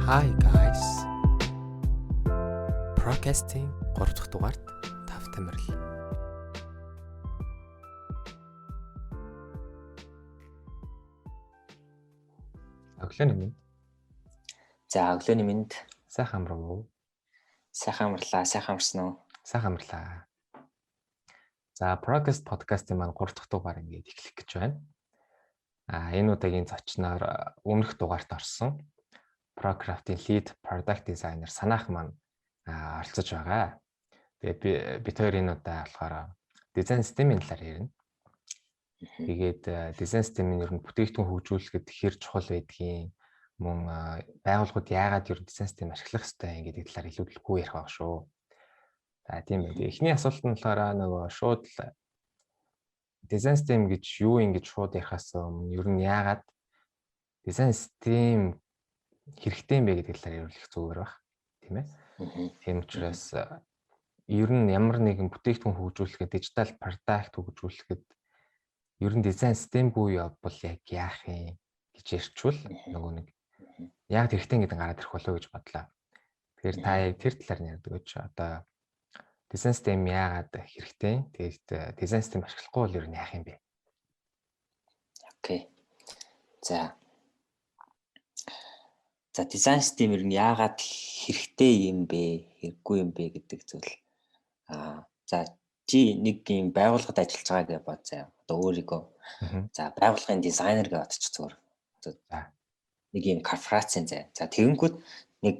Hi guys. Broadcasting 3 дахь дугаарт тавтай мөрөл. Өглөөний минь. За өглөөний минь. Сайхан амрав уу? Сайхан амарлаа. Сайхан амарсан уу? Сайхан амарлаа. За podcast-ийн маань 3 дахь дугаар ингээд эхлэх гэж байна. Энэ удаагийн зочноор өмнөх дугаарт орсон Procraft-ийн lead product designer Санаах маань оролцож байгаа. Тэгээд бид хоёр энэ удаа болохоор дизайн системийн талаар ярина. Тэгээд дизайн системийн ер нь бүтээгдэхүүн хөгжүүлэхэд хэр чухал байдгийг мөн байгууллагууд яагаад ер нь дизайн систем ашиглах ёстой гэдэг талаар илүүдлэхгүй ярих байгаа шүү. За тийм байх. Эхний асуулт нь болохоор нөгөө шууд дизайн систем гэж юу юм гэж шууд ярихаас өмнө ер нь яагаад дизайн систем хэрэгтэй юм бэ гэдэг талаар ярих зүгээр баг. Тийм ээ. Тийм учраас ер нь ямар нэгэн бүтээгдэхүүн хөгжүүлэхэд дижитал продакт хөгжүүлэхэд ер нь дизайн системгүй явбал яг яах юм гэж ярьчвал нөгөө нэг яг хэрэгтэй гэдэг гараад ирэх болов уу гэж бодлоо. Тэгэхээр та яг тэр талаар ярьдаг гэж одоо дизайн систем яагаад хэрэгтэй? Тэгээд дизайн систем ашиглахгүй бол ер нь яах юм бэ? Окей. За дизайн систем ер нь яагаад хэрэгтэй юм бэ, хэрэггүй юм бэ гэдэг зүйл. За чи нэг юм байгууллагад ажиллаж байгаа гэж бод заяа. Одоо өөрийгөө за байгууллагын дизайнер гэж бодчих зүгээр. За нэг юм корпорацийн заяа. За тэгэнгүүт нэг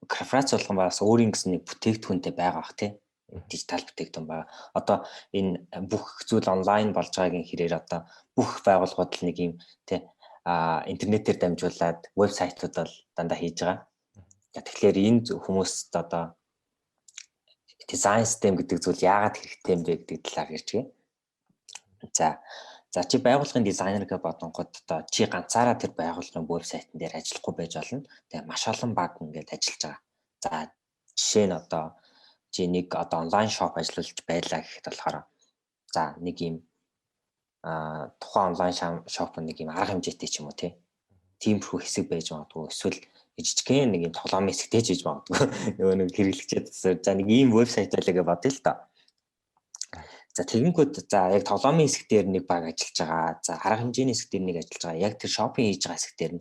корпорац болгон байгаас өөрийн гэсэн нэг бүтээгдэхүүнтэй байгаа бах тий. Дижитал бүтээгдэхүүн байгаа. Одоо энэ бүх зүйл онлайн болж байгаагийн хэрээр одоо бүх байгууллагууд л нэг юм тий интернетээр дамжуулаад вебсайтууд бол дандаа хийж байгаа. Тэгэхээр энэ хүмүүст одоо дизайн систем гэдэг зүйл яагаад хэрэгтэй юм бэ гэдэг талаар ярьж гээ. За чи байгууллагын дизайнер гэж бодонгод одоо чи ганцаараа тэр байгууллагын вебсайтн дээр ажиллахгүй байж болно. Тэгээ маш олон баг ингээд ажиллаж байгаа. За жишээ нь одоо чи нэг одоо онлайн шоп ажиллуулж байлаа гэхэд болохоор за нэг юм тухайн онлайн шоп нэг юм арга хэмжээтэй ч юм уу тиймэрхүү хэсэг байж магадгүй эсвэл жижигхэн нэг юм тоглоомын хэсэгтэй ч хийж магадгүй нөгөө нэг хэрэглэгчид за нэг ийм вебсайт байлаа гэж бодъё л та. За тэгэнгүүт за яг тоглоомын хэсэг дээр нэг баг ажиллаж байгаа. За арга хэмжээний хэсэг дээр нэг ажиллаж байгаа. Яг тэр шопинг хийж байгаа хэсэг дээр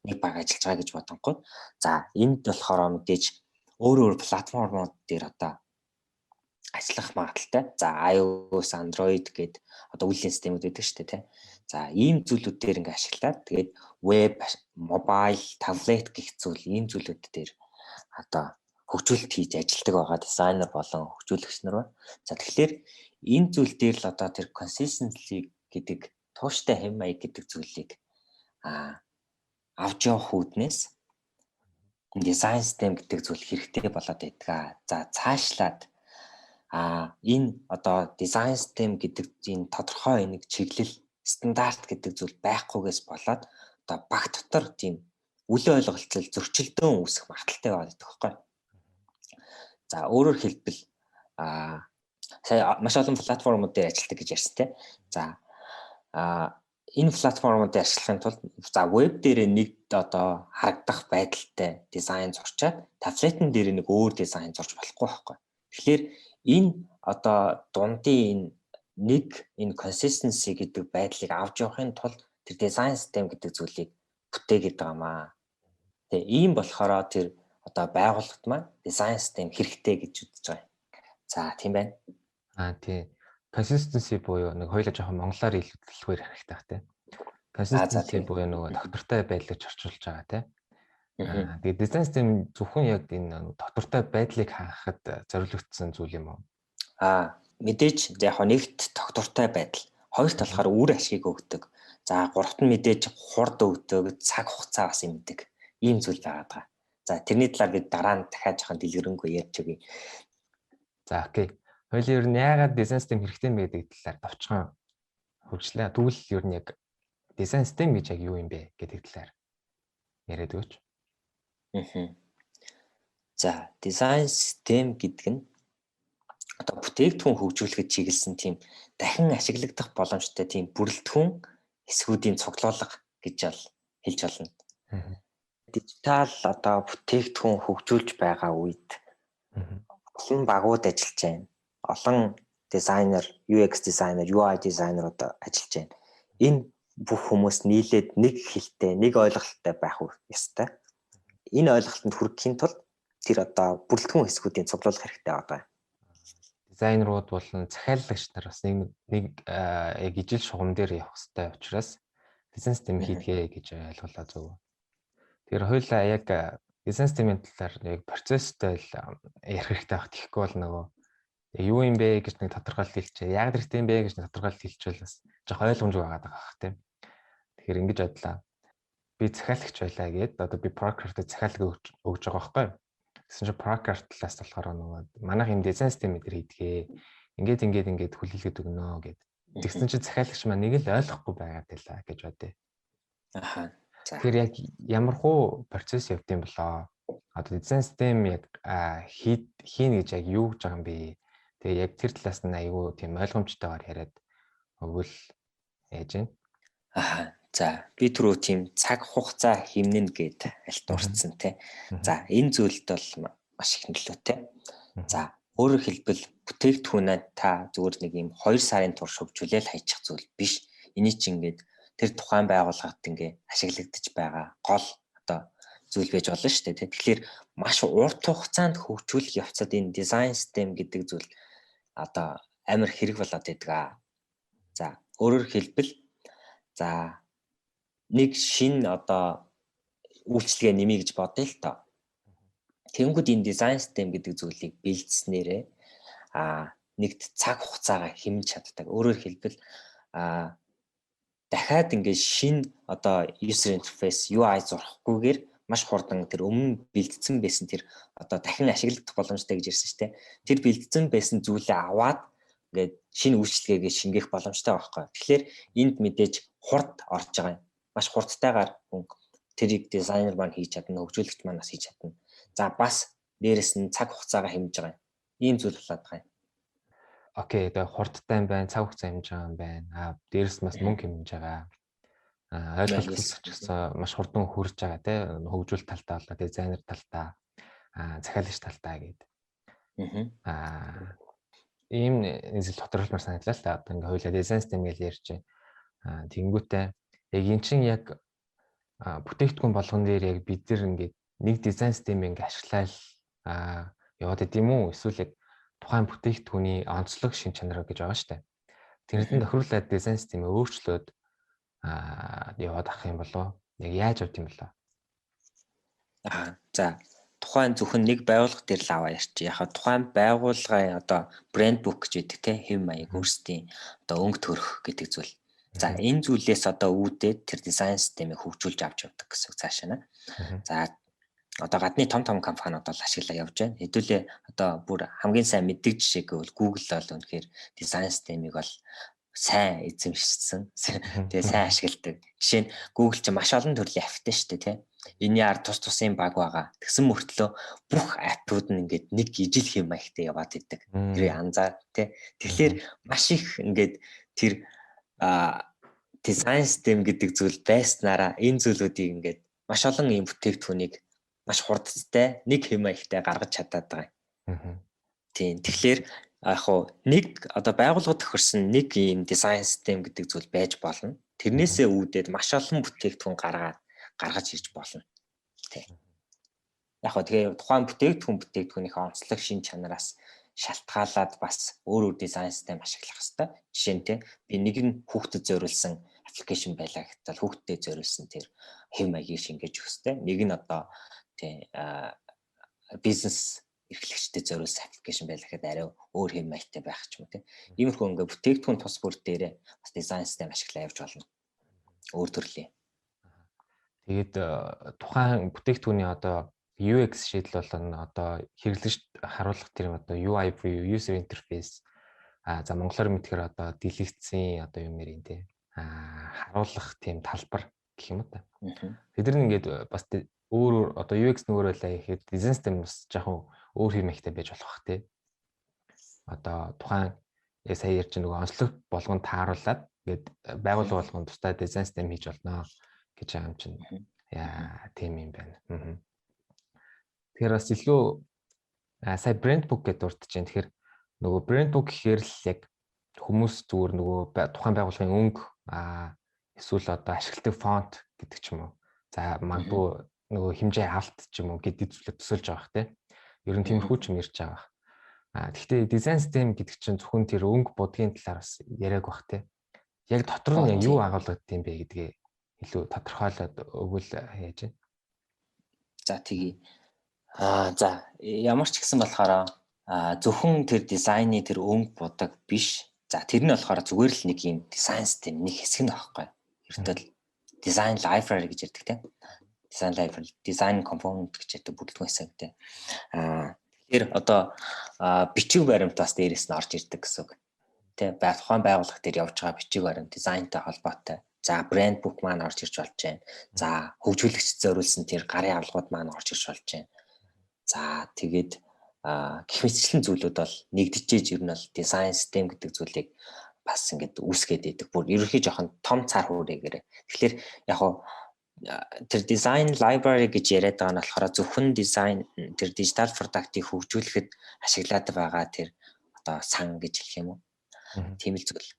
нэг баг ажиллаж байгаа гэж бодонгууд за энд болохоор мэдээж өөр платформууд дээр одоо ажиллах магадaltaй. За iOS, Android гээд одоо үйлдвэрлэлийн системүүд байдаг шүү дээ, тий. За ийм зүйлүүд дээр ингээ ашиглаад тэгээд веб, мобайл, таблет гэх зүйл ийм зүйлүүд дээр одоо хөгжүүлэлт хийж ажилладаг байгаа дизайнер болон хөгжүүлэгч нар байна. За тэгэхээр энэ зүйл дээр л одоо тэр consistency гэдэг тууштай хэм маяг гэдэг зүйлийг авч явах үүднээс дизайн систем гэдэг зүйл хэрэгтэй болоод байдаг. За цаашлаад энэ одоо дизайн систем гэдэг энэ тодорхой нэг чиглэл стандарт гэдэг зүйл байхгүйгээс болоод одоо баг дотор тийм үл ойлголцол зөрчилдөөн үүсэх магадaltaй байдаг байхгүй. За өөрөөр хэлбэл сая маш олон платформуд дээр ажилладаг гэж ярьсан тийм. За энэ платформуд дээр ажиллахын тулд за веб дээр нэг одоо харагдах байдалтай дизайн зурчаад таблетн дээр нэг өөр дизайн зурж болохгүй байхгүй. Тэгэхээр энэ одоо дундын энэ consistency гэдэг байдлыг авч явахын тулд тэр дизайн систем гэдэг зүйлийг бүтээгээд байгаамаа. Тэгээ ийм болохоор тэр одоо байгууллагт маань дизайн систем хэрэгтэй гэж үзэж байгаа. За тийм байна. Тийм. Consistency буюу нэг хоёулаа жоохон монголоор илэрхийлэхээр хэрэгтэй тий. Consistency буюу нөгөө доктортой байдлыг орчуулж байгаа тий. Тэгээд дизайн систем зөвхөн яг энэ доктортой байдлыг хангахад зориулагдсан зүйл юм уу? Мэдээж яг нэгт доктортой байдал, хоёрт болохоор үр ашиг өгдөг. За гуравт нь мэдээж хурд өгдөг, цаг хугацаа бас юмдаг. Ийм зүйл байгаа. За тэрний талаар бид дараа нь дахиад жоохон дэлгэрэнгүй ярьж өгье. За окей. Хоёул ер нь яагаад дизайн систем хэрэгтэй юм бэ гэдэг талаар товчхон хөгжлөө. Тэгвэл ер нь яг дизайн систем гэж яг юу юм бэ гэдэг талаар яриад өгөөч. За дизайн систем гэдэг нь одоо бүтээгдэхүүн хөгжүүлэхэд чиглэсэн тийм дахин ашиглагдах боломжтой тийм бүрэлдэхүүн эсгүүдийн цуглуулга гэж бол хэлж болно. Дижитал одоо бүтээгдэхүүн хөгжүүлж байгаа үед олон багууд ажиллаж байна. Олон дизайнер, UX дизайнер, UI дизайнер одоо ажиллаж байна. Энэ бүх хүмүүс нийлээд нэг хэлтэй, нэг ойлголттой байх ёстой. Энэ ойлголтод хүрэхийн тулд тэр одоо бүрэлдэхүүн хэсгүүдийн цуглуулах хэрэгтэй байгаа. Дизайнерууд болон захиаллагч нар бас нэг яг ижил шугам дээр явах хэрэгтэй учраас дизайн систем хийдгээ гэж ойлголоо зөв. Тэгэхээр хоёулаа яг дизайн системийн талаар яг процесстэй л ярих хэрэгтэй байх. Тэгэхгүй бол нөгөө юу юм бэ гэж нэг тодорхойлт хэлчихээ. Яг хэрэгтэй юм бэ гэж нэг тодорхойлт хэлчихвэл бас жоох ойлгомжгүй байгаад байгаа бах тийм. Тэгэхээр ингэж бодлаа. Би захиалагч байлаа гээд одоо би Procraft-д захиалга өгж байгаа байхгүй юу? Гэсэн чинь Procraft талаас болохоор нөгөө манайх юм дизайн систем дээр хийдгээ. Ингээд хүлээлгээд өгнө гэд. Тэгсэн чинь захиалагч маань нэг л ойлгохгүй байгаад байлаа гэж бодъё. Аха. Тэгэхээр яг ямархуу процесс явд юм болоо. Одоо дизайн систем яг хийнэ гэж яг юу гэж байгаа юм бэ? Тэгээ яг тэр талаас нь айгүй тийм ойлгомжтойгоор яриад өгвөл яаж вэ? Аха. За би түрүү тийм цаг хугацаа хэмнэн гээд аль дурдсан тий. За энэ зүйлд бол маш их нөлөөтэй. За өөрөөр хэлбэл бүтээгдэхүүнээ та зүгээр нэг юм 2 сарын турш хөгжүүлэл хайчих зүйл биш. Эний чинь ингээд тэр тухайн байгууллагад ингээ ашиглагдаж байгаа гол одоо зүйл байж болно шүү дээ. Тэгэхээр маш урт хугацаанд хөгжүүлэх явцад энэ дизайн систем гэдэг зүйл одоо амар хэрэг болоод байдаг. За өөрөөр хэлбэл за нэг шинэ одоо үйлчлэгээ нэмье гэж бодъё л тоо. Тэнгүүд энэ дизайн систем гэдэг зүйлийг бэлдснээрээ нэгт цаг хугацаагаа хэмнэж чаддаг. Өөрөөр хэлбэл дахиад ингээд шинэ одоо user interface UI зурхгүйгээр маш хурдан тэр өмнө бэлдсэн байсан тэр одоо дахин ашиглагдах боломжтой гэж ирсэн шүү дээ. Тэр бэлдсэн байсан зүйлээ аваад ингээд шинэ үйлчлэгээгээ шингээх боломжтой байхгүй. Тэгэхээр энд мэдээж хурд орж байгаа юм. Маш хурдтайгаар тэрийг дизайнер маань хийж чадна, хөгжүүлэгч маань бас хийж чадна. За бас дээрэс нь цаг хугацаагаа хэмжиж байгаа юм. Ийм зүйл болоод байгаа юм. Окей, тэгээ хурдтай юм байна, цаг хугацаа хэмжиж байгаа юм байна. Дээрэс нь бас мөнгө хэмжиж байгаа. Ойлголцолч маш хурдан хүрж байгаа тийм хөгжүүл талтаа болоо дизайнер талтаа, захиалагч талтаа гэдэг. Ийм нэзэл тодорхойлмор санагдлаа л та. Одоо ингээ хоёулаа дизайн систем гэж ярьж байна. Тэнгүүтээ яг эн чинь яг бүтээгдэхүүн болгон дээр яг бид нар ингээд нэг дизайн системийг ингээ ашиглаад яваад идэм үү? Эсвэл яг тухайн бүтээгдэхүүний онцлог шин чанар гэж байгаа шүү дээ. Тэрнээ тохируулаад дизайн системээ өөрчлөөд яваад ах юм болоо? Яг яаж явд юм болоо? За тухайн зөвхөн нэг байгууллага дээр л аваа ярьчих. Яг тухайн байгууллагын одоо брэнд бук гэж байдаг тийм хэм маяг өөрсдийн одоо өнгө төрөх гэдэг зүйл. За энэ зүйлээс одоо үүдээд тэр дизайн системийг хөгжүүлж авч явдаг гэсэн цаашаа. За одоо гадны том компаниуд бол ашиглаа явж байна. Хэдүүлээ одоо бүр хамгийн сайн мэддэг жишээ гэвэл Google бол үнэхээр дизайн системийг бол сайн эзэмшсэн. Тэгээ сайн ашигладаг. Жишээ нь Google ч маш олон төрлийн аптай шүү дээ тийм. Энийн ард тусын баг байгаа. Тэгсэн мөртлөө бүх аппууд нь ингээд нэг ижил хэм маягтай яваад идэг. Тэр анзаар тийм. Тэгэхээр маш их ингээд тэр дизайн систем гэдэг зүйл байснараа энэ зүйлүүдийг ингээд маш олон юм бүтээгдэхүүнийг маш хурдтай нэг хэм маягтай гаргаж чадаад байгаа юм. Тийм. Тэгэхээр яг хуу нэг одоо байгууллагад тохирсон нэг ийм дизайн систем гэдэг зүйл байж болно. Тэрнээсээ үүдээд маш олон бүтээгдэхүүн гаргаж ирж болно. Тийм. Яг хуу тэгээ тухайн бүтээгдэхүүнийхээ онцлог шин чанараас шалтгаалаад бас өөр дизайн систем ашиглах хэрэгтэй. Жишээ нь тийм би нэг нь хүүхдэд зориулсан аппликейшн байлаа гэтэл хүүхдэд зориулсан тэр хэм маягийг шингээж өгөх хэрэгтэй. Нэг нь одоо тийм бизнес эрхлэгчдэд зориулсан аппликейшн байлаа гэхэд арай өөр хэм маягтай байх ч юм уу тийм. Иймэрхүү ингээ бүтээгдэхүүн тус бүр дээрээ бас дизайн систем ашиглаа явж болно. Өөр төрлийн. Тэгээд тухайн бүтээгдэхүүний одоо UX шийдэл болон одоо хэрэглэгчд харуулах тэр юм одоо UI буюу user interface за монголоор мэдхээр одоо дэлгэцийн одоо юм нэрийн тий харуулах тийм талбар гэх юм уу та. Бид нар ингээд бас өөр одоо UX нүгээр байлаа гэхэд дизайн систем бас жоохон өөр хэм маягтай байж болох бах тий. Одоо тухайн сая ярьж нөгөө онцлог болгонд тааруулаад ингээд байгууллага болгонд тусдаа дизайн систем хийж болно гэж байгаа юм чинь. Яа, тийм юм байна. Тэгэхээр бас илүү сая брэнд бук гэдээ дурдж байна. Тэгэхээр нөгөө брэнд бук гэхээр л яг хүмүүс зүгээр нөгөө тухайн байгууллагын өнгө эсвэл одоо ашигладаг фонт гэдэг ч юм уу. За магадгүй нөгөө хэмжээ авалт ч юм уу гэдэг зүйлээ төсөөлж байгаа бах тий. Ер нь тиймэрхүү ч юм ярьж байгаа бах. Гэхдээ дизайн систем гэдэг чинь зөвхөн тэр өнгө будгийн талаар бас яриаг бах тий. Яг дотор нь юу агуулгад юм бэ гэдгээ илүү тодорхойлоод өгвөл яаж вэ? За тэгье. За ямар ч гэсэн болохоор зөвхөн тэр дизайны тэр өнгө будаг биш. За тэр нь болохоор зүгээр л нэг юм дизайн систем нэг хэсэг нь байхгүй. Ердөө дизайн library гэж ярьдаг тийм. Дизайн library, дизайн компонент гэж ярьдаг бүрэлдэхүүн хэсэг тийм. Тэгэхээр одоо бичиг баримт бас дээрээс нь орж ирдэг гэсэн үг. Тэ тухайн байгууллага дээр явж байгаа бичиг баримт дизайнтай холбоотой. За брэнд бук маань орж ирж болж байна. За хөгжүүлэгч зориулсан тэр гарын авлагууд маань орж ирж болж байна. За тэгээд гэх мэтчлэн зүйлүүд бол нэгдэжээж ер нь бол дизайн систем гэдэг зүйлийг бас ингээд үүсгээд идэг. Бүр ерөнхий жоохон том цар хүрээгээр. Тэгэхээр яг хуу тэр дизайн library гэж яриад байгаа нь болохоор зөвхөн дизайн тэр digital product-ыг хөгжүүлэхэд ашиглаад байгаа тэр одоо сан гэж хэлэх юм уу? Тийм л зүйл.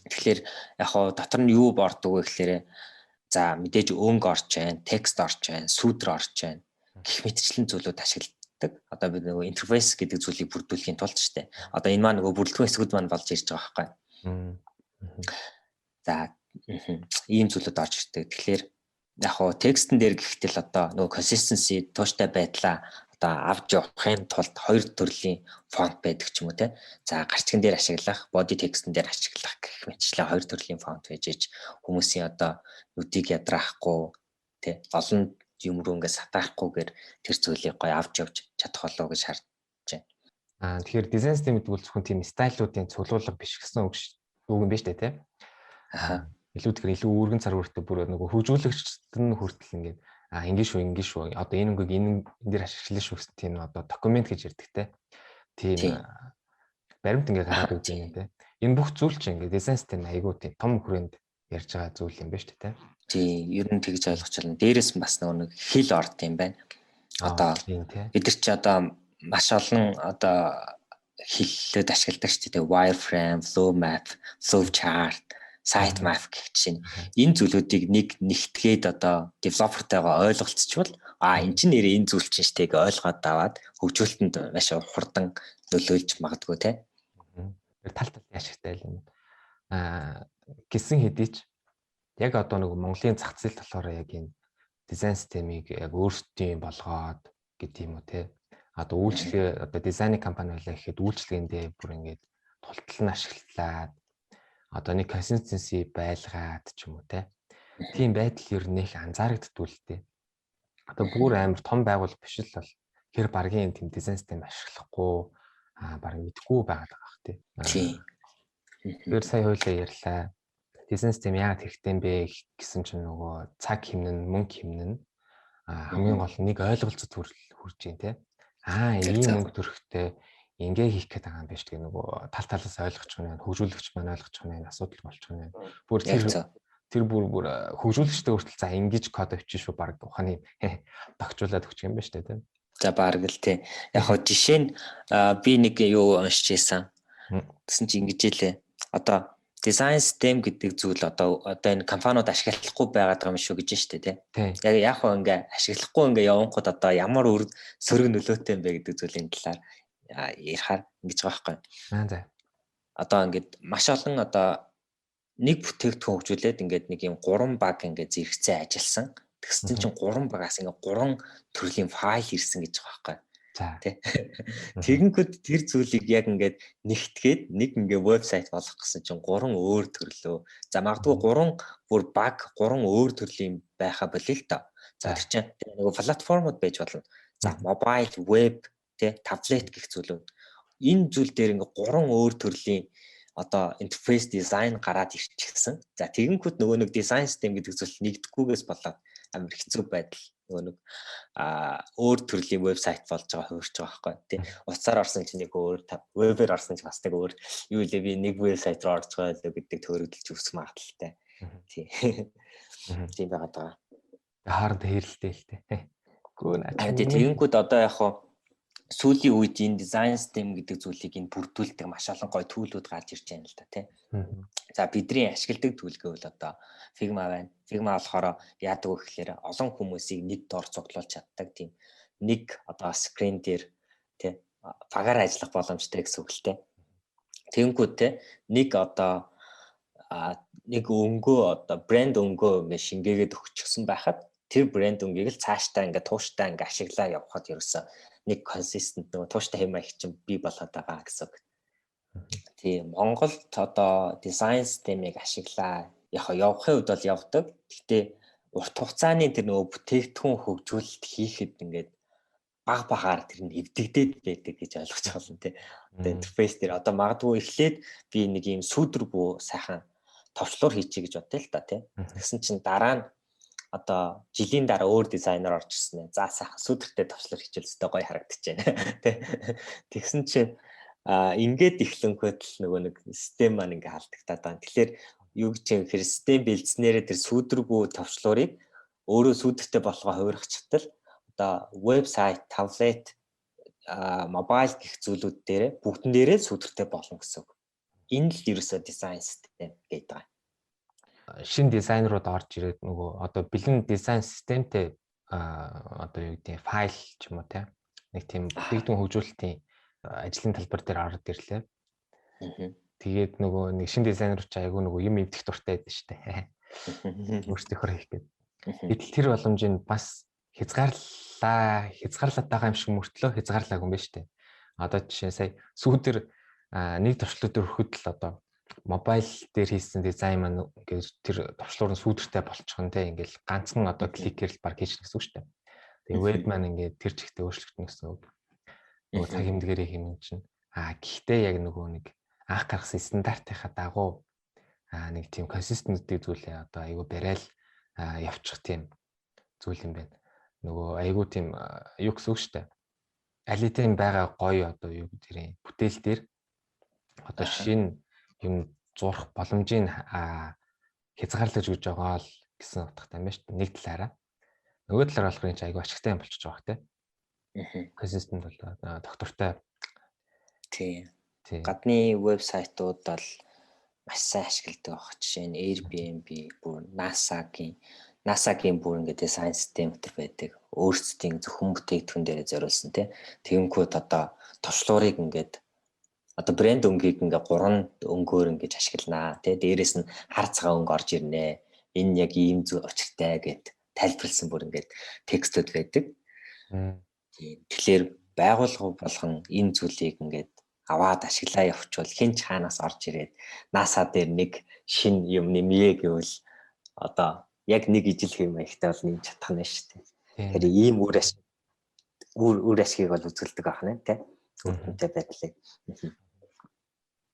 Тэгэхээр яг хоо дотор нь юу бордог вэ гэхээр за мэдээж өнгө орж байна, текст орж байна, сүдэр орж байна. Гэх мэтчлэн зүйлүүд ашигладаг. Одоо бид нөгөө интерфейс гэдэг зүйлийг бүрдүүлэхийн тулд ч тийм. Одоо энэ маань нөгөө бүрэлдэхүүн хэсгүүд маань болж ирж байгаа байхгүй. За ийм зүйлүүд орж ирдэг. Тэгэхээр яг хоо текстэн дээр гэхтэл одоо нөгөө consistency, тууштай байдлаа одоо авч явахын тулд хоёр төрлийн фонт байдаг ч юм уу те. За гарчган дээр ашиглах, body text-эн дээр ашиглах гэх мэтчлэн хоёр төрлийн фонт байж иж хүмүүсийн одоо нүдийг ядраахгүй те олон юм руу ингээд сатаахгүйгээр тэр зүйлийг гоё авч явж чадах болов гэж харж байна. Тэгэхээр дизайн систем гэдэг бол зөвхөн тийм стайлуудын цуглуулга биш гэсэн үг юм байна шүү дээ те. Илүү тэгэхээр илүү өргөн цар хүртэл бүр нөгөө хөгжүүлэгчд нь хүртэл ингээд ингэ шүү. Одоо энэ өнгөийг энэ дээр ашиглана шүү гэсэн тийм одоо документ гэж ярьдаг те. Тийм баримт ингээд гараад үзэн юм те. Энэ бүх зүйл чинь ингээд дизайн систем айгуу тийм том хүрээнд ярьж байгаа зүйл юм байна шүү дээ те. Тийм, ер нь тэгж ойлгож байна. Дээрээс нь бас нэг хэл орд юм байна. Одоо бид нар чи одоо маш олон одоо хэллээд ашигладаг шүү дээ. Wireframe, flow map, flow chart, site map гэх чинь энэ зүйлүүдийг нэгтгээд одоо девелопертойгоо ойлголцчихвол энэ чинь нэрээ энэ зүйл чинь штеп ойлгоод аваад хөгжүүлэлтэнд маш хурдан нөлөөлж магадгүй те. Тал талын ашигтай юм. Гисэн хэдий ч яг одоо нэг Монголын зах зээл болохоор яг энэ дизайн системийг яг өөрсдийн болгоод гэдэг юм уу те. Одоо үйлчлэгээ одоо дизайны компани байлаа гэхэд үйлчлэгээндээ бүр ингээд тултал нь ашиглаад одоо нэг consistency байлгаад ч юм уу те. Тийм байдал ер нь их анзаарэгддгүй л дээ. Одоо бүр амар том байгууллага биш л бол хэр багийн тийм дизайн систем ашиглахгүй баг мэдгүй байгаад байгаа бах те. Тэр сая хоёлаа ярьлаа. Дизайн систем яагаад хэрэгтэй юм бэ гэсэн чинь нөгөө цаг хэмнэн, мөнгө хэмнэн хамгийн гол нэг ойлголцод хүрж юм те. Ийм мөнгө төрөхтэй ингээ хийх гээд байгаа юм байна шүү дээ. Нөгөө тал талаас ойлгочих нь хөгжүүлэгч маань ойлгочих нь асуудал болчих нь. Бүр тэр бүр хөгжүүлэгчтэй хүртэл за ингэж код авчих шүү баг ухааны тогтчуулаад өгчих юм байна шүү дээ. За баг л тий. Яг хоо жишээ нь би нэг юу уншиж байсан. Гэсэн чи ингэж хэлээ. Одоо дизайн систем гэдэг зүйл одоо энэ компаниуд ашиглахгүй байгаад байгаа юм шүү гэж штэ тий. Яг хоо ингээ ашиглахгүй ингээ явангууд одоо ямар үр сөрөг нөлөөтэй юм бэ гэдэг зүйлийн талаар ярихаар ингэж байгаа байхгүй. За. Одоо ингээд маш олон одоо нэг бүтээгдэхүүн хөгжүүлээд ингээд нэг юм 3 баг ингээд зэрэгцээ ажилласан. Тэгсэн чинь 3 багаас ингээд 3 төрлийн файл ирсэн гэж байгаа байхгүй. За. Тэгэнгүүт тэр зүйлийг яг ингээд нэгтгээд нэг ингээд вебсайт болгох гэсэн чинь 3 өөр төрлөө. За магадгүй 3 бүр баг 3 өөр төрлийн байха болъё л та. За тэр чинь нөгөө платформуд байж болно. За мобайл, веб, таблет гэх зүйлүүд. Энэ зүйл дээр ингээд 3 өөр төрлийн одоо интерфейс дизайн гараад ирчихсэн. За тэгэнгүүт нөгөө нэг дизайн систем гэдэг зүйл нэгдэхгүйгээс болоод амар хэцүү байдал нөгөө нэг өөр төрлийн вебсайт болж байгаа хөрч байгаа байхгүй тий. Утсаар орсон чинь нэг өөр, вебээр орсон чинь бас нэг өөр. Юу илээ би нэг вебсайт руу орж байгаа л гэдэг төрөлдөж үсэх магадaltaй. Тий. Тийм байгаад байгаа. Хард хэрэлтэй л дээ. Гүү наа. Тэгэнгүүт одоо яг хуу сүүлийн үед энэ дизайн систем гэдэг зүйлийг энэ бүрдүүлдэг маш олон гоё төлөвлөд гарч ирж байна л да тий. За бидний ашигладаг төлөвлөгөө бол одоо Figma байна. Figma болохоор яадаг вэ гэхээр олон хүмүүсийг нэг дор цуглуулж чаддаг тийм нэг одоо скрин дээр тий багаар ажиллах боломжтой гэсэн үг л дээ. Тэгэнгүүт тий нэг одоо нэг өнгөө одоо брэнд өнгөө ингээ шингээгээд өгчихсөн байхад тэр брэнд өнгийг л цаашдаа ингээ тууштай ингээ ашиглаа явахад ерөөсөө нэг консистент нөгөө тууштай хэм маяг чинь бий болоод байгаа гэсэн үг. Тийм Монголд одоо дизайн системийг ашиглаа явахын үед бол явдаг. Гэхдээ урт хугацааны тэр нөгөө бүтээгдэхүүн хөгжүүлэлт хийхэд ингээд баг багаар тэр нь эвдэгдээд байдаг гэж ойлгож байна тий. Одоо интерфейс дээр одоо магадгүй эхлээд би нэг юм сүйдэргүй сайхан товчлуур хийчихье гэж бодъё л та тий. Тэгсэн чинь дараа нь одоо жилийн дараа өөр дизайнер орж ирсэн ээ. За сайхан сүйдэртэй товчлуур хийчихвэл өстой гоё харагдчихэв тий. Тэгсэн чинь ингээд эхлэнхөт л нөгөө нэг систем маань ингээ халдагтаад байна. Тэгэхээр юу гэж юм хэр систем бэлдснээрээ тэр сүйдэргүй товчлуурыг өөрөө сүйдэртэй болгоо хувирах чатал одоо вебсайт, таблет, мобайл гэх зүйлүүд дээр бүгдэн дээрээ сүйдэртэй болно гэсэн үг. Энэ л ерөөсөө дизайн систем гэдэг байгаа. Шинэ дизайнерууд орж ирээд нөгөө одоо бэлэн дизайн системтэй одоо юу гэдэг файл ч юм уу те нэг тийм бүтээгдэхүүн хөгжүүлэлтийн ажлын талбар дээр ороод ирлээ. Тэгээд нөгөө нэг шинэ дизайнер ч айгүй нөгөө юм эвдэх дуртай байдаг шүү дээ. Өөрсдийнхөө хийх гээд. Гэтэл тэр боломжийг бас хязгаарлаад байгаа юм шиг мөртлөө хязгаарлаагүй юм байна шүү дээ. Одоо жишээ сая сүүдэр нэг товчлууд дээр өрхөд л одоо мобайл дээр хийсэн дизайн маань ингээд тэр товчлуур нь сүүдэртэй болчихно те ингээл ганцхан одоо кликээр л баг хийж гэсэн үг шүү дээ. Тэгээ веб маань ингээд тэр чигтээ өөрчлөгдөн гэсэн үг. Нөгөө цаг хэмдгэрээ хэмнэн чинь гэхдээ яг нөгөө нэг анх гаргасан стандартынхаа дагуу нэг тийм консистенттэй зүйлээ одоо айгүй барайл явчих тийм зүйл юм байна. Нөгөө айгүй тийм юу гэсэн үг шүү дээ. Алитийн байгаа гоё одоо юу гэдэг юм бүтээл дээр одоо шинэ юм зурх боломжийг хязгаарлаж өгж байгаа л гэсэн утгатай юм байна шүү дээ. Нэг талаараа. Нөгөө талаараа болохоор энэ айгүй ашигтай юм болчихж байгаа хэ. Консистент бол доктортой. Тийм. Гадны вебсайтууд бол маш сайн ашигладаг баг. Жишээ нь Airbnb, бүр NASA-гийн бүр ингээд дизайн систем гэдэг байдаг. Өөрсдийн зөвхөн бүтээгдэхүүн дээрээ зориулсан тий. Тэгэнгүүт одоо товчлуурыг ингээд одоо брэнд өнгийг ингээд 3 өнгөөр ингээд ашигланаа тий. Дээрээс нь хар цагаан өнгө орж ирнэ. Энэ яг ийм учиртай гэд тайлбарлсан бүр ингээд текстүүд байдаг. Тэгэхээр байгууллага болгон энэ зүйлийг ингээд аваад ашиглаа явуучвал хэн ч хаанаас орж ирээд NASA дээр нэг шин юм нэмье гэвэл одоо яг нэг ижил хэм маягтай бол нэмж чадах нь шүү дээ. Тэгэхээр ийм үр ашгийг бол үзүүлдэг ахна тий. Үүнтэй байдлыг.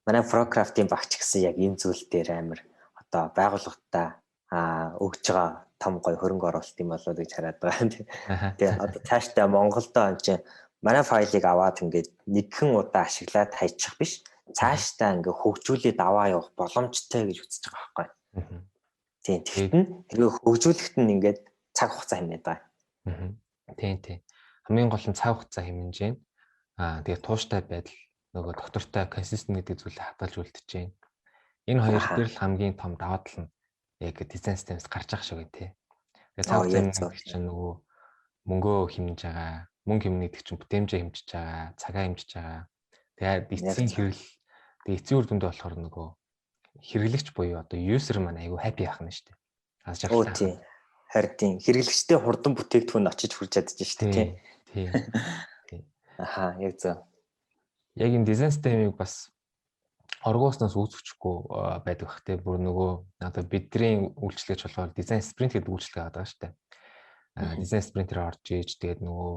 Манай Procraft-ийн багч гэсэн яг энэ зүйл дээр амар одоо байгууллагатаа өгж байгаа том гой хөрөнгө оруулалт юм болоо гэж хараад байгаа тий. Тэгээ одоо цаашдаа Монголдоо энэ манай файлыг аваад ингээд нэгэн удаа ашиглаад хайчих биш. Цаашдаа ингээд хөгжүүлээд аваа явах боломжтой гэж үзэж байгаа байхгүй. Тийм. Тэгтэн тэрийг хөгжүүлэхэд нь ингээд цаг хугацаа хэмнээд байгаа. Тийм. Хамгийн гол нь цаг хугацаа хэмнэж байна. Тэгээ тууштай байдал нөгөө доктортой консистент гэдэг зүйлийг хадгалж үлдчихэж байна. Энэ хоёр дээр л хамгийн том даваа тал нь яг дизайн системээс гарч байгаа шиг байна тий. Тэгээ цаг хугацаа чинь нөгөө мөнгөө хэмнэж байгаа. Мөнгө хэмнэх гэдэг чинь бүтээмжээ хэмжиж байгаа, цагаа хэмжиж байгаа. Тэгээд эцсийн хэрэгэл тэгээд эцсийн үр дүндээ болохоор нөгөө хэрэглэгч буюу одоо user маань айгүй happy яах нь шүү дээ. Аз жаргалтай. Тийм. Харин хэрэглэгчтэй хурдан бүтээгдэхүүн очиж хүрч чадчих шүү дээ тий. Яг зөв. Яг энэ дизайн системийг бас оргууснаас үүсгэхгүй байдаг бах тий. Бүр нөгөө одоо бидний үйлчлэгч болохоор дизайн спринт гэдэг үйлчлэг аваад байгаа шүү дээ. Дизайн спринтээр орж иж тэгээд нөгөө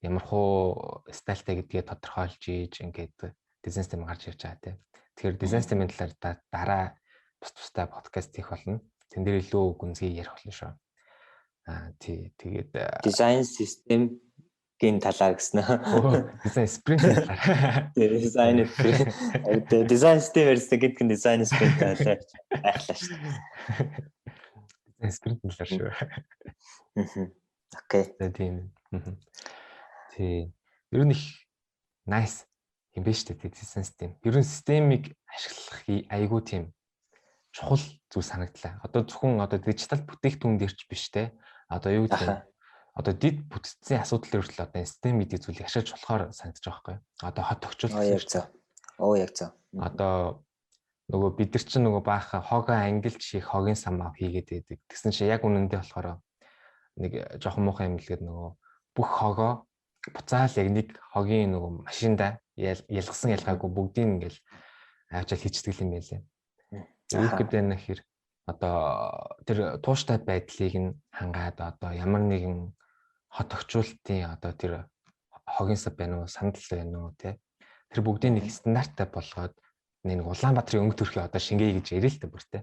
ямар хуу стайлтай гэдгээ тодорхойлж ийж ингээд дизайн систем гарч ирж байгаа тийм. Тэгэхээр дизайн системийн талаар дараа бусдаа подкаст хийх болно. Тэн дээр илүү гүнзгий ярих болно шүү. Тий. Тэгээд дизайн системийн талаар гэсэн. Дизайн спринт талаар. Дизайн систем гэдэг нь дизайн спринт талаар айхлаа шүү. Спринт талаар шүү. Окей. Тийм. Тий. Ер нь их nice юм биш үү design system. Ер нь системийг ашиглах айгүй тийм чухал зүйл санагдлаа. Одоо зөвхөн дижитал бүтээгдэхүүн дээр ч биш те. Одоо юу гэдэг вэ? Одоо дид бүтцийн асуудал төрөл одоо систем гэдэг зүйлийг ашиглаж болохоор санагдаж байгаа байхгүй. Одоо хот тогтчул гэсэн чинь. Яг зөв. Одоо нөгөө бид нар чинь нөгөө баахан хогоо ангилж хийх хогийн самаа хийгээд байдаг. Тэгсэн чинь яг үнэндээ болохоор нэг жоохон муухай юм лгээд нөгөө бүх хогоо буцаал яг нэг хогийн нөгөө машинда ялгсан ялгаагүй бүгдийг ингээл авчаал хийчихдэг юм байлээ. Юу гэдэг нь хэр одоо тэр тууштай байдлыг нь хангаад одоо ямар нэгэн хот огчуултын одоо тэр хогийн сав байна уу, сандал байна уу те. Тэр бүгдийг нэг стандарттай болгоод нэг Улаанбаатарын өнгө төрхий одоо шингээе гэж ярил л та бүртэй.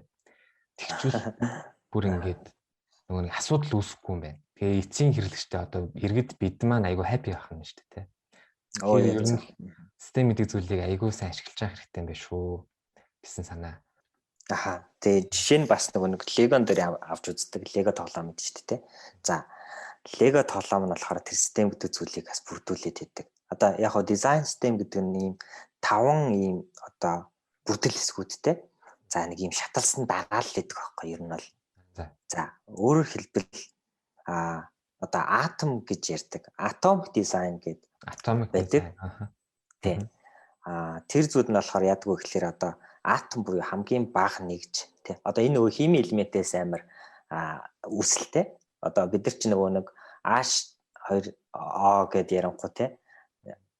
Тэгчүүл бүр ингээд нөгөө нэг асуудал үүсэхгүй юм байна. Тэгээ эцсийн хэрэглэгчтэй одоо иргэд бид маань айгүй happy байх юм шүү дээ те. Яг зөв. Систем гэдэг зүйлийг айгүй сайн ашиглаж байгаа хэрэгтэй юм байна шүү гэсэн санаа. Тэгээ жишээ нь бас нэг Lego дээр авч үздэг Lego тоглоом гэдэг шүү дээ. За Lego тоглоом нь болохоор тэр систем гэдэг зүйлийг бас бүрдүүлээд байдаг. Одоо яг хоо дизайн систем гэдэг нь ийм 5 ийм одоо бүрдэл хэсгүүдтэй. За нэг ийм шаталсан дагаал л гэдэг байхгүй ер нь бол. За өөрөөр хэлбэл одоо атом гэж ярьдаг. Atomic design гэдэг atomic байдаг. Тийм. Тэр зүйл нь болохоор яадаг вэ гэхээр одоо атом буюу хамгийн бага нэгж тий. Одоо энэ нөгөө химийн элементээс амар үүсэлтэй. Одоо бид нар ч нөгөө нэг H2O гэдээ ярангуй тий.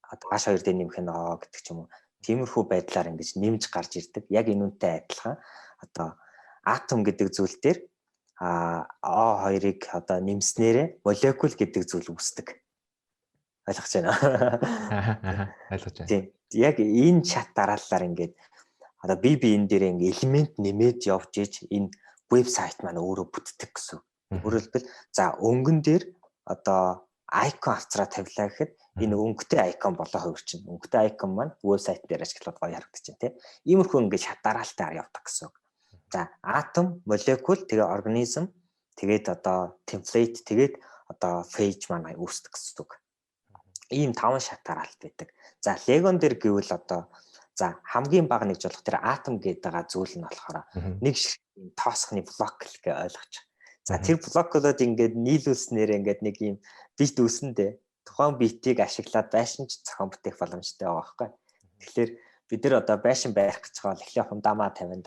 Одоо H2 дээр нэмэх нь O гэдэг ч юм уу. Тиймэрхүү байдлаар ингэж нэмж гарч ирдэг. Яг энэ үнтэй адилхан одоо атом гэдэг зүйл дээр O2-ыг одоо нэмснээрээ молекул гэдэг зүйл үүсдэг. Ойлгож байна уу? Ойлгож байна. Тийм. Яг энэ чат дараалалаар ингээд одоо би энэ дээр ингээ элемент нэмээд явж иж энэ вебсайт маань өөрөө бүтдэг гэсэн. Өөрөөр хэлбэл за өнгөн дээр одоо айкон авцраа тавилаа гэхэд энэ өнгөтэй айкон болоо хувирчин. Өнгөтэй айкон маань вебсайт дээр ажиглаад гоё харагдчихэв тийм. Иймэрхүү ингээ чат дараалтаар явдаг гэсэн. За атом, молекул, тэгээ организм, тэгээд одоо темплейт, тэгээд одоо phage маань үүсдэг гэсэн. Ийм 5 шат дараалт байдаг. За Lego-н дээр гэвэл одоо за хамгийн бага нэгж болох тэр атом гэдэг зүйл нь болохоор нэг тоосхны блок гэж ойлгож. За тэр блоколоод ингээд нийлүүлснээр ингээд нэг юм бит үүсэндээ тухайн битийг ашиглаад байшин ч зохион бүтээх боломжтой байгаа байхгүй. Тэгэхээр бид нар одоо байшин барих гэж байгаа бол эхлээ фундамаа тавина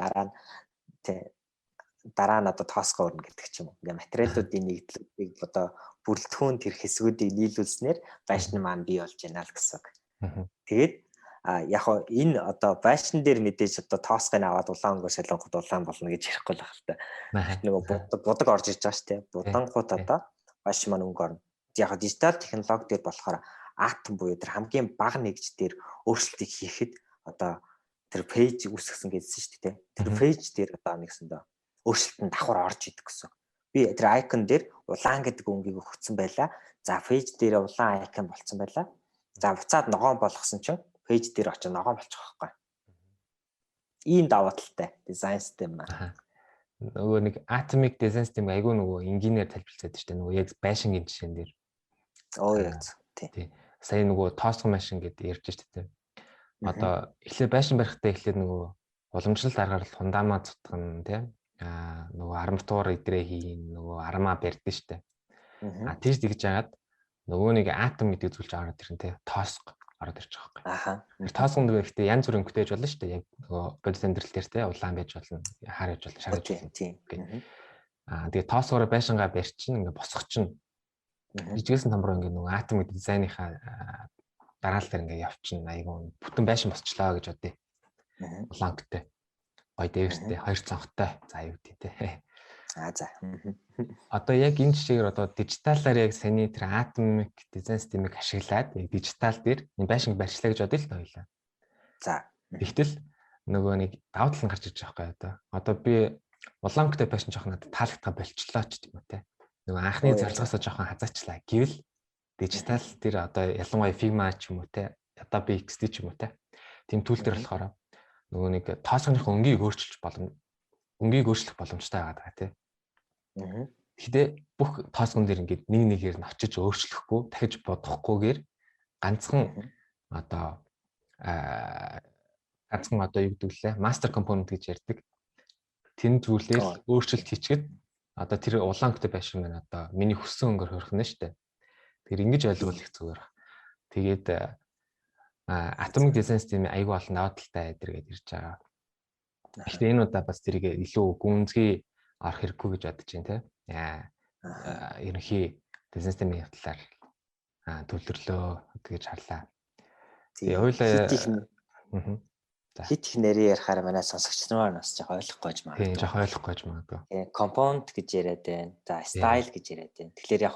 дараа нь одоо тоосгоо өрнө гэдэг ч юм уу. Ингээ материалуудын нийтлүүдийг одоо бүрэлдэхүүн тэр хэсгүүдийг нийлүүлснээр байшин маань бий болж байна л гэсэн. Тэгээд яг хоо энэ одоо байшин дээр мэдээж одоо тоосгыг аваад улаан өнгөөр солонгод улаан болно гэж ярихгүй л байна л та. Нөгөө будаг орж ирж байгаа шүү дээ. Будангууд одоо байшин маань өнгө орно. Яг хоо дижитал технологи дээр болохоор атом буюу тэр хамгийн бага нэгж дээр өөрчлөлтийг хийхэд одоо тэр пэйж үүсгэсэн гэсэн шүү дээ. Тэр пэйж дээр одоо нэгсэндээ өөрчлөлтөнд давхар орж идэг гэсэн. Би тэр айкон дээр улаан гэдэг өнгийг өгсөн байла. За пэйж дээр улаан айкон болцсон байла. За буцаад ногоон болгосон чинь пэйж дээр очиж ногоон болчих واخхой. Ийм даваа талтай дизайн систем маань. Нөгөө нэг atomic design system айгүй нөгөө инженеэр тайлбарлаад шүү дээ. Нөгөө яг байшингийн жишээн дээр. Яг тий. Сая нөгөө тоосгон машин гэдэг ярьж шүү дээ. Одоо эхлээд байшин барихтаа эхлээд нөгөө уламжлалт аргаар фундамент цутгана тий. Нөгөө арматур идрээ хийн нөгөө армаа барьдэн шүү дээ. Тийш тэгж яагаад нөгөө нэг атом гэдэг зүйлж ороод ирэн тий. Тоосго ороод ирж байгаа байхгүй. Тоосгонд барихтаа янз бүрийн өнгөтэйж болно шүү дээ. Яг нөгөө бодис амьдрал дээр тий улаан байж болно, хаар байж болно, шар байж болно. Тэгээ тоосгоор байшингаа барьчин ингээ босгочин. Жижигсэн том руу ингээ нөгөө атом гэдэг дизайныхаа дараалал дээр ингээ явчин айгуу бүтэн байшин босчлаа гэж бодъё. Улаангтай. Гой дээвэртэй, хоёр цонхтой. За юу гэдэг те. За. Одоо яг энэ жишээгээр одоо дижиталаар яг саний тэр atomic design system-ийг ашиглаад дижитал дээр энэ байшинг барьчлаа гэж бодъё л та хоёлаа. За. Тэгтэл нөгөө нэг давуу тал нь гарч иж байгаа байхгүй одоо би улаангтай байшин жоох надад таалагдгаа болчлоо ч юм уу те. Нөгөө анхны зорилгосоо жоохон хазаачлаа гэвэл дижитал тэр одоо ялангуяа Figma ч юм уу те Adobe XD ч юм уу те тийм түүл дээр болохоор нөгөө нэг тоосгоныхоо өнгийг өөрчилж болно. Өнгийг өөрчлөх боломжтой байгаа даа тий. Гэхдээ бүх тооцоон дээр ингээд нэг нэгээр нь очиж өөрчлөхгүй, дахиж бодохгүйгээр ганцхан одоо юу гэдэг лээ, master component гэж ярьдаг. Тэн зүйлээр өөрчлөлт хийчихэд одоо тэр улаан код байшин маань одоо миний хүссэн өнгөөр хөрөх нь шүү дээ. Тэгэхээр ингэж ойлгол их зүгээр. Тэгээд atomic design system айгүй олон даваа талтай эдэргээд ирж байгаа. Гэхдээ энэ удаа бас тэрийг илүү гүнзгий арах хэрэггүй гэж бодож байна те. Ерөнхий design system-ийн талаар төвлөрлөө гэж харлаа. Тэгээ хоёулаа хит их нэрээр ярихаар манай сонсогч нар бас жоох ойлгохгүй ч магадгүй. Тийм, жоох ойлгохгүй ч магадгүй. Component гэж яриад байна. За, style гэж яриад байна. Тэгэхээр яг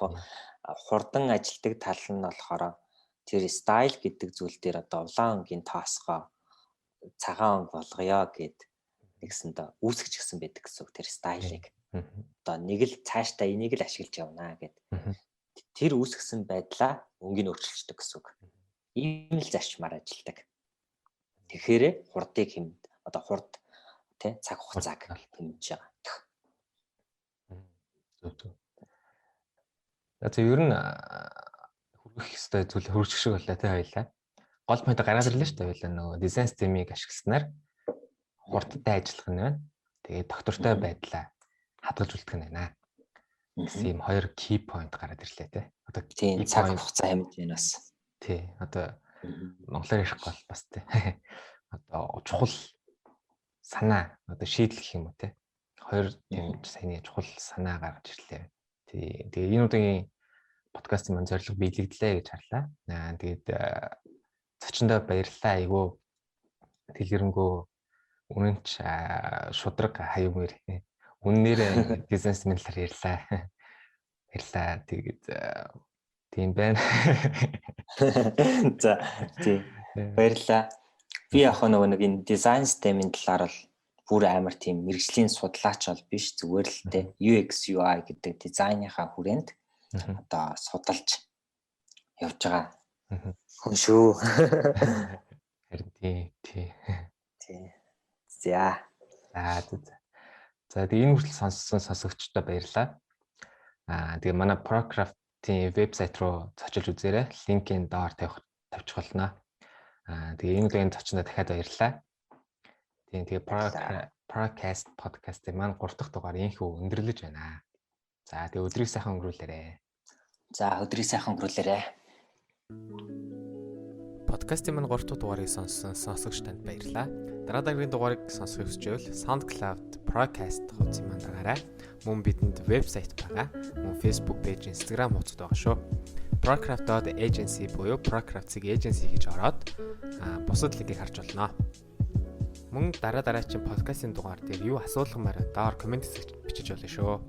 хурдан ажилдаг тал нь болохоор тэр style гэдэг зүйл дээр одоо улаан өнгийн тоосгоо цагаан өнг болгоё гэд нэгсэнд үүсгэж гисэн байдаг гэсэн үг тэр style-ыг. Одоо нэг л цаашдаа энийг л ашиглаж явна гэд. Тэр үүсгэсэн байдлаа өнгийг өөрчилждэг гэсэн үг. Ийм л зарчмаар ажилдаг. Тэгэхээр хурдыг хэмд одоо хурд тий цаг хугацааг хэмжиж байгаа. Зөв. За ер нь хүргэх ёстой зүйл хөрчих шиг боллоо тий хоёлаа. Гол point гараад ирлээ шүү дээ хоёлаа нөгөө дизайн системийг ашигласнаар хурдтай ажиллах нь байна. Тэгээд доктортой байдлаа хадгалж үлдэх нь байна. Гэсэн ийм хоёр key point гараад ирлээ тий. Одоо тийм цаг хугацаа хэмжиж байна бас. Тий одоо монголоор ярихгүй бол бас тий. Одоо чухал санаа одоо шийдэл гэх юм уу те хоёр тийм саяны чухал санаа гаргаж ирлээ. Тэгээ энэ удаагийн подкастын маань зорилго биелэгдлээ гэж харлаа. Тэгээд зочиндоо баярлалаа. Айгу дэлгэрэнгүй үнэнч шудраг хаяумэр үннээр бизнес мэнлэр ярьлаа. Баярлалаа. Тэгээд тийм байна. За тийм баярлалаа. Би яг нэг энэ дизайн системийн талаар бол бүр амар тийм мэргэжлийн судлаач бол биш зүгээр л те UX UI гэдэг дизайныхаа хүрээнд одоо судалж явж байгаа хүн шүү. Харин тий. За тэгээ энэ хүртэл сонссон сонсогчдод баярлалаа. Тэгээ манай Procraft-ийн вебсайт руу зочилж үзээрэй. Линкийн доор тавьчих болно. Тэгээ энэ удаагийн зочиндоо дахиад баярлалаа. Тэгээ Procast podcast-ийн маань 3 дахь дугаар инхүү өндөрлөж байна. За тэгээ өдрийг сайхан өнгөрүүлээрэй. Подкастын маань 3 дахь дугаарыг сонссон сонсогч танд баярлалаа. Дараагийн дугаарыг сонсох хүсвэл SoundCloud Procast хуудсыг маань дагаарай. Мөн бидэнд вебсайт байгаа. Мөн Facebook page, Instagram хуудас байгаа шүү. Procraft.agency буюу Procraft-ийг agency гэж ороод бусад линкийг харж болно. Мөн дараагийн подкастын дугаар дээр юу асуулгамаар доор комент бичиж болно шүү.